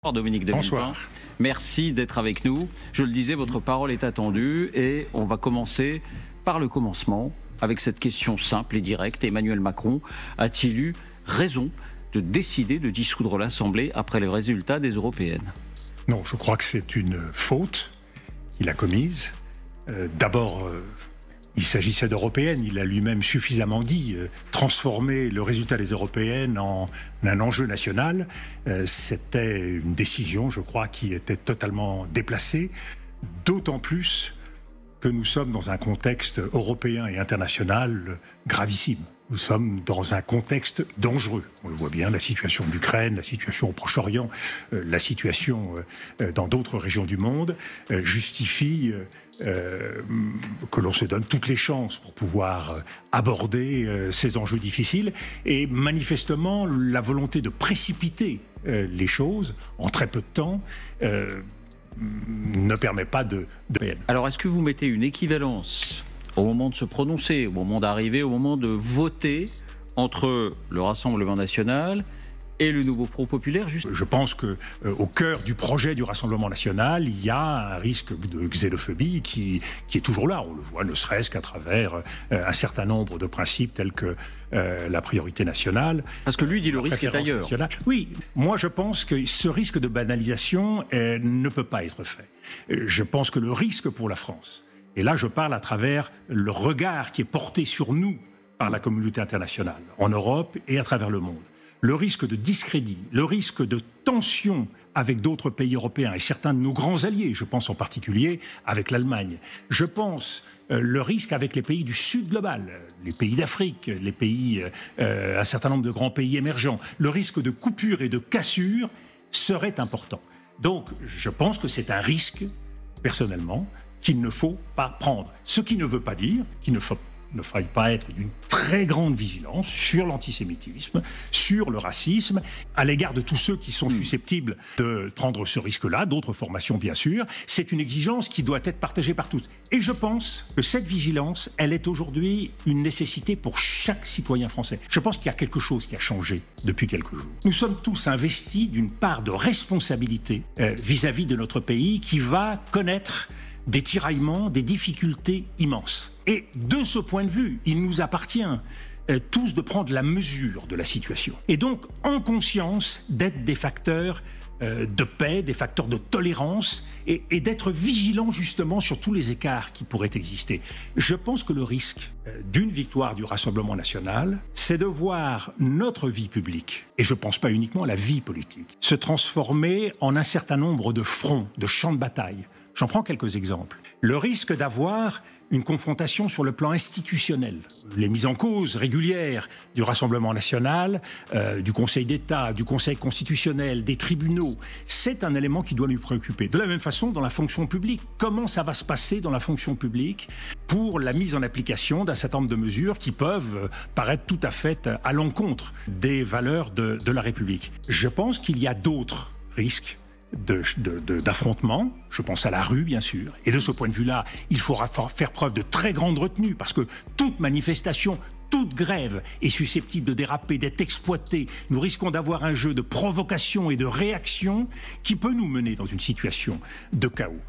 Bonsoir Dominique de Villepin. Bonsoir. Merci d'être avec nous. Je le disais, votre parole est attendue et on va commencer par le commencement avec cette question simple et directe. Emmanuel Macron a-t-il eu raison de décider de dissoudre l'Assemblée après les résultats des européennes? Non, je crois que c'est une faute qu'il a commise. D'abord, il s'agissait d'européennes, il a lui-même suffisamment dit. Transformer le résultat des européennes en un enjeu national, c'était une décision, je crois, qui était totalement déplacée, d'autant plus que nous sommes dans un contexte européen et international gravissime. Nous sommes dans un contexte dangereux. On le voit bien, la situation en Ukraine, la situation au Proche-Orient, la situation dans d'autres régions du monde justifie que l'on se donne toutes les chances pour pouvoir aborder ces enjeux difficiles. Et manifestement, la volonté de précipiter les choses en très peu de temps ne permet pas de... Alors, est-ce que vous mettez une équivalence au moment de se prononcer, au moment d'arriver, au moment de voter entre le Rassemblement national et le nouveau Front populaire? Je pense qu'au cœur du projet du Rassemblement national, il y a un risque de xénophobie qui est toujours là. On le voit ne serait-ce qu'à travers un certain nombre de principes tels que la priorité nationale. Parce que lui dit le risque est ailleurs. Nationale. Oui, moi je pense que ce risque de banalisation ne peut pas être fait. Je pense que le risque pour la France, et là je parle à travers le regard qui est porté sur nous par la communauté internationale, en Europe et à travers le monde, le risque de discrédit, le risque de tension avec d'autres pays européens et certains de nos grands alliés, je pense en particulier avec l'Allemagne. Je pense le risque avec les pays du Sud global, les pays d'Afrique, les pays, un certain nombre de grands pays émergents. Le risque de coupure et de cassure serait important. Donc je pense que c'est un risque, personnellement, qu'il ne faut pas prendre. Ce qui ne veut pas dire qu'il ne faille pas être d'une très grande vigilance sur l'antisémitisme, sur le racisme, à l'égard de tous ceux qui sont susceptibles de prendre ce risque-là, d'autres formations bien sûr. C'est une exigence qui doit être partagée par tous. Et je pense que cette vigilance, elle est aujourd'hui une nécessité pour chaque citoyen français. Je pense qu'il y a quelque chose qui a changé depuis quelques jours. Nous sommes tous investis d'une part de responsabilité vis-à-vis de notre pays qui va connaître des tiraillements, des difficultés immenses. Et de ce point de vue, il nous appartient tous de prendre la mesure de la situation. Et donc, en conscience, d'être des facteurs de paix, des facteurs de tolérance et d'être vigilants justement sur tous les écarts qui pourraient exister. Je pense que le risque d'une victoire du Rassemblement national, c'est de voir notre vie publique, et je ne pense pas uniquement à la vie politique, se transformer en un certain nombre de fronts, de champs de bataille. J'en prends quelques exemples. Le risque d'avoir une confrontation sur le plan institutionnel. Les mises en cause régulières du Rassemblement national, du Conseil d'État, du Conseil constitutionnel, des tribunaux, c'est un élément qui doit nous préoccuper. De la même façon, dans la fonction publique, comment ça va se passer dans la fonction publique pour la mise en application d'un certain nombre de mesures qui peuvent paraître tout à fait à l'encontre des valeurs de la République. Je pense qu'il y a d'autres risques d'affrontement, je pense à la rue bien sûr, et de ce point de vue-là, il faudra faire preuve de très grande retenue parce que toute manifestation, toute grève est susceptible de déraper, d'être exploitée. Nous risquons d'avoir un jeu de provocation et de réaction qui peut nous mener dans une situation de chaos.